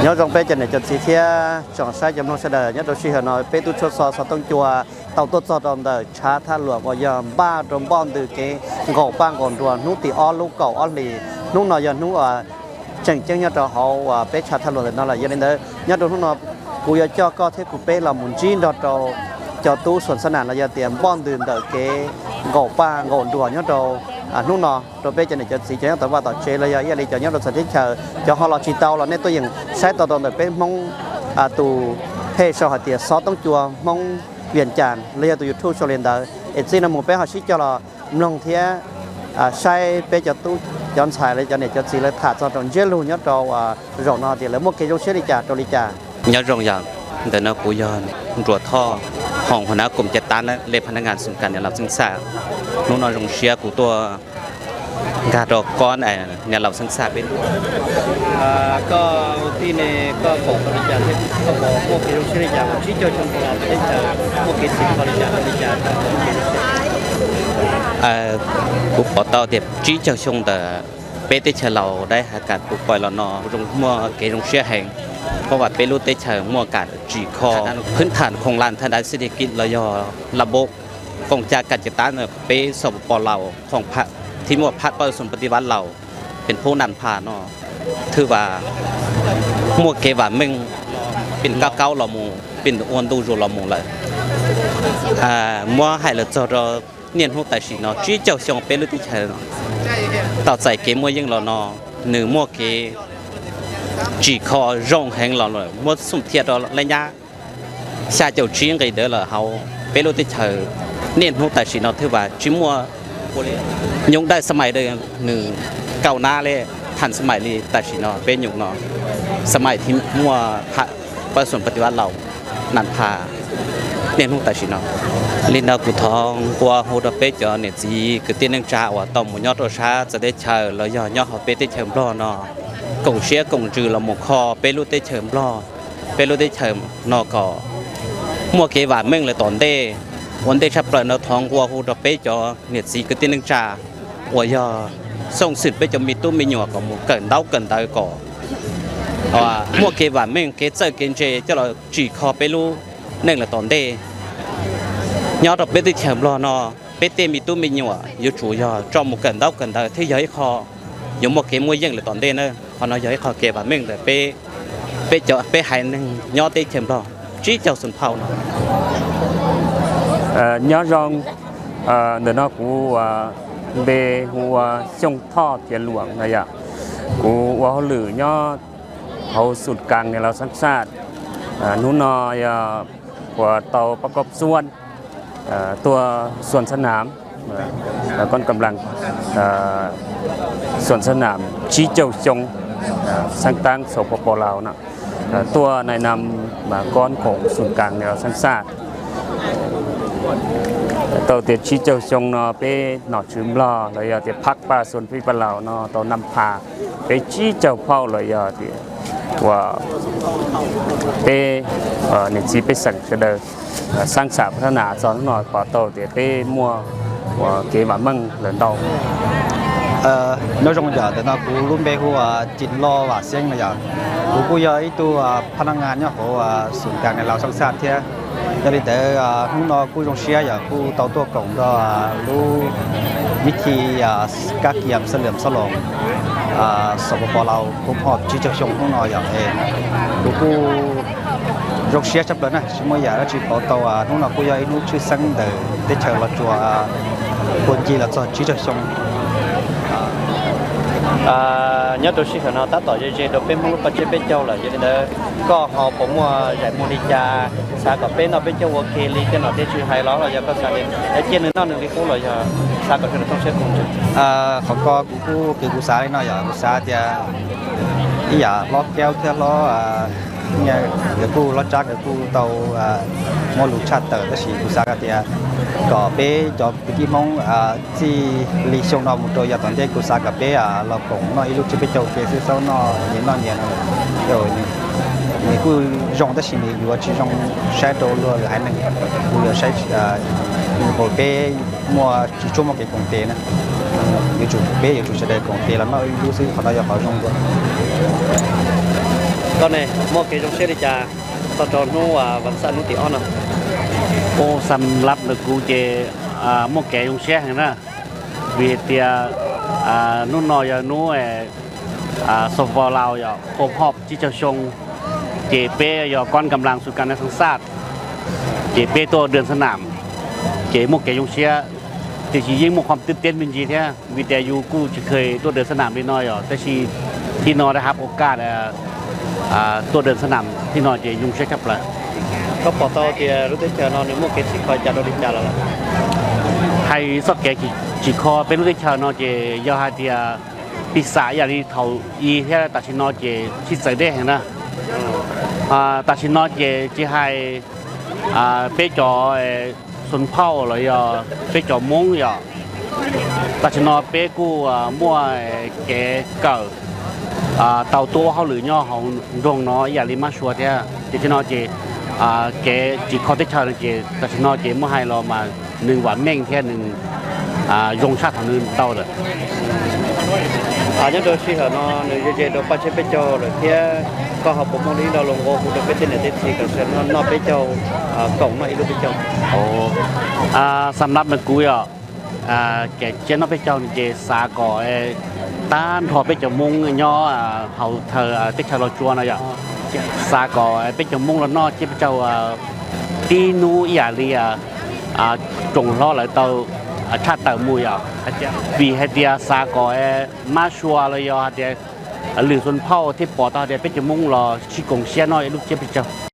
nhớ trong bé chân này chân xí thia chọn sai chấm nông sẽ đời nhớ đầu xí hà nội bé tu chốt sò tông chùa tàu tốt sò trong đời cha tha lụa vào giờ ba trong bom từ cái gỗ bang còn đùa nút thì o lú cầu o lì nút nào giờ nút chẳng nhớ cho họ bé cha tha lụa thì nó là giờ đến đấy nhớ đầu nút nó cú giờ cho có thế cú bé là muốn chín đó cho tuส่วนสนานเราจะเตรียมบ้อนดื่มเดอเกงอป้างอดัวเนี่ยเรานู่นเนาะเราเป็นจะเนี่ยจะสีจะแต่ว่าต่อเชเลยอย่างนี้จะเนี่ยเราสันติเชอจะเขาเราชีเตาเราเนี่ยตัวอย่างใช้ต่อเดอเป็นมองตูเฮชอหัดเตียซอต้องจัวมองเวียนจานเราจะตัวยูทูบโชว์เรียนเดอเอ็ดซีนมูเป็นเขาชี้จะเราลงเทียใช้เป็นจะตู้ย้อนสายเลยจะเนี่ยจะสีเลยถาดตอนเจลูเนี่ยเราหลงนอเตียแล้วมั่วเกยงเชื่อดิจ่าตัวดิจ่าเนี่ยรงอย่างแต่นักกุยอนรัวท่อของหัวหน้ากลุ่มจัดตั้งและเลพนักงานส่วนการเนี่ยเราศึกษาน้องๆโรงเชียร์กูตัวกาดอกก้อนเนี่ยเราศึกษาเป็นก็ที่นี่ก็ของบริจาคที่เขาบอกพวกกิโลเชียร์อย่างที่เจอชมของเราไม่ได้เจอพวกกิจบริจาคกูขอต่อเดี๋ยวชี้เจ้าชงแต่เป็นที่เชเราได้หาการปลูกปล่อยเราเนาะโรงมั่วเกยงเชียร์แห่งเพราะว่าเป็นรูปได้เชิงมั่วการจีคอพื้นฐานของร้านทางด้านเศรษฐกิจระยอระบบกองจากการจัดตั้งเป็นสปปลาวของพระที่มั่วพระประสมปฏิวัติเราเป็นผู้นำพาเนาะถือว่ามั่วเกว่ามึงเป็นก้าวเรามูเป็นอ้วนดูโจเรามูเลยมั่วให้เราจะรอเนี่ยหัวแต่สิเนาะชี้เจ้าชงเป็นรูปที่เชิงต่อใจเกมั่วยิ่งเราเนาะหนึ่งมั่วเกchỉ có rong hàng lò rồi một sum thiệt đó là nhá xa châu chiến cái đó là hậu bé lô tết chờ nên hôm tại chỉ nó thứ ba chỉ mua nhung đạiสมัยđây nữเก่าหน้าเลยทันสมัยนี้แต่chỉ nóเป็นnhung nóสมัยที่มัวประสมปฏิวัติเรานันพาnên hôm tại chỉ nó lên đầu cụ thong qua hồ đập bé cho nên gì cứ tiên năng trà và tổng một nhót rồi xaจะได้chờแล้วย่อnhót họ bé tết chờรอเนาะกงเชียกงจือละหมกคอเป็นรูเตเฉิมรอเป็นรูเตเฉิมนอกอมัวเกว่าเม่งเลยตอนเด้วันเดชับเปนเอาทองวัวฮูดเปจอเน็ตสีกตินึงจาหัวยอส่งสิทธิ์ไปจะมีตู้มีหยวกกับหมูเกินเต้าเกินตายก่อว่ามัวเกว่าเม่งเกเจอเกนเจจะเราจีคอไปรู้นึ่งเลยตอนเด้ยอดเปติเฉิมรอนอเปเตมีตู้มีหยวกอยู่จู่ยอจอมหมูเกินเต้าเกินตายที่ย้อยคออยู่มัวเกมัวยังเลยตอนเด้เนอะพอน้อยเขาเก็บแบบมึงแต่ไปเจาะไปหายนึงย่อเตะเข็มรอจี้เจ้าสุนเผาเนาะย่อรองเดินนอกกูเบหัวช่องท่อเทียนหลวงนะยะกูว่าเขาหรือย่อเขาสุดกลางเนี่ยเราสักชาตินู้นนอยหัวเตาประกอบส่วนตัวส่วนสนามแล้วก็กำลังส่วนสนามชี้เจ้าจงสร้างตั้งสปปลาวนะตัวในนำมาก้อนของศูนย์กลางแนวสั้นซาตัวเตียชี้เจ้าจงเนาะไปหนอชื้มรอเลยเตียพักป่าส่วนพิปลาวเนาะตัวนำพาไปชี้เจ้าเฝ้าเลยเตียว่าไปเนี่ยชี้ไปสั่งเสด็จสร้างสาพัฒนาสอนหน่อยขอโตเตียไปมัวว่าเกี่ยวกับมึงเหลือโตnói chung giờ thì nó cũng luôn bé của chín lo và xem là giờ cũng giờ ít tuพนักงานเนี่ยcủaศูนย์กลางในเราสังสารเท่าจะได้แต่หุ้นเรากู้จงเชียร์อย่างกู้เตาตัวกล่องก็รู้วิธีการเกี่ยมเสลิมสลองสปปเราผู้พอบจีเจ้าชงหุ้นเราอย่างเองกู้จงเชียร์จับเลยนะชั่วโมงอย่างแล้วจีขอตัวหุ้นเรากู้ยังนู้ชื่อสังเดได้เชิญเราจัวคนจีเราจะจีเจ้าชงnhớ tôi xin nó tát tỏi chơi đồ bên mua có chơi bên châu là vậy đó có họ cũng mua giải mua đi cha sao có bên nó bên châu ok đi cho nó để chơi hay đó là do có sao đi để trên nó đừng đi cố rồi giờ sao có thể không sẽ cùng chứ họ có cú cái cú xá nó giờ cú xá thì cái giờ lót kéo theo nó nghe cái cú lót chắc cái cú tàu mua lúa chặt tờ đó chỉ cú xá cái thì có bé cho cái mongที่ลีชงเราหมดตัวอย่างตอนที่กูซากับเป้เราคงน้อยลูกจะไปเจ้าเป้ซื้อเส้าน้อยเนี่ยน้อยเนี่ยเดี๋ยวนี่กูยงแต่สิ่งนี้อยู่ว่าที่ยงใช้ตัวรัวหรือให้หนึ่งกูจะใช้โอเป้มัวช่วงมัวเก็บกงเตนะอยู่จุดเป้อยู่จุดแสดงกงเตแล้วน้อยรู้สึกเขาเราอยากเขายงตัว ก็เนี่ยหม้อเกจงเชื่อดิจาตอนจอนนู้ว่าวันสันนุติอ้อนเนาะ โอ้สำหรับนึกกูเจหม้อแกยงแช่หั่นนะวีเตียนู่นนอยนู้สปลาวอย่าครบรอบที่จะชงเจเป้อย่าก้อนกำลังสู่การในทั้งชาติเจเป้ตัวเดือนสนามเจหม้อแกยงเชียแต่สิยิ่งมีความตื่นเต้นเป็นจีแท้วีแต่อยู่กูจะเคยตัวเดินสนามได้น้อยแต่สิที่นอได้รับโอกาสตัวเดินสนามที่นอเจยุงเชียครับล่ะ ก็ปอตอเตียรู้ได้เจอนอนในหม้อเกสิคอยจัดโดดิจาแล้วล่ะ ไทยสอกแกจีคอเป็นลูกชาวนอเจยาฮาเดียปีศาจอย่างนี้เท่าอีแค่ตัดชินนอเจชิดใส่ได้เห็นนะตัดชินนอเจจีให้เป้จอสนเผาหรือยเป้จอมงยตัดชินนอเป้กูมั่วแกเก่าเต่าตัวเขาหรือย่อเขาดงน้อยอย่าลิมาชัวเท่าชินนอเจแกจีคอได้ชาวเจตัดชินนอเจเมื่อให้เรามา1 วันแม่งแค่1ยงชาติทางนึงเต่าเลย nhưng đôi khi họ nó người chơi đồ bắt chế bé châu rồi kia có học bộ môn lý đâu lồng gỗ cũng được biết tên là tên gì cả sẽ nó bé châu cổng nó ít bé châu โอ้สำหรับมันกูอ่ะแกเจนเอาไปเจ้านี่เจสากอต้านทอไปเจ้ามุงย่อเฮาเธอติชาโลจัวนะอ่ะสากอไปเจ้ามุงแล้วนอเจไปเจ้าตีนูอย่าเรียจงล้อเลยเตาชาติเตามุยอ่ะปีให้เดียสากอมาชัวเลยอ่ะเดียหรือส่วนเผาที่ปอตาเดียไปเจ้ามุงรอชิกงเสียน้อยลูกเจไปเจ้า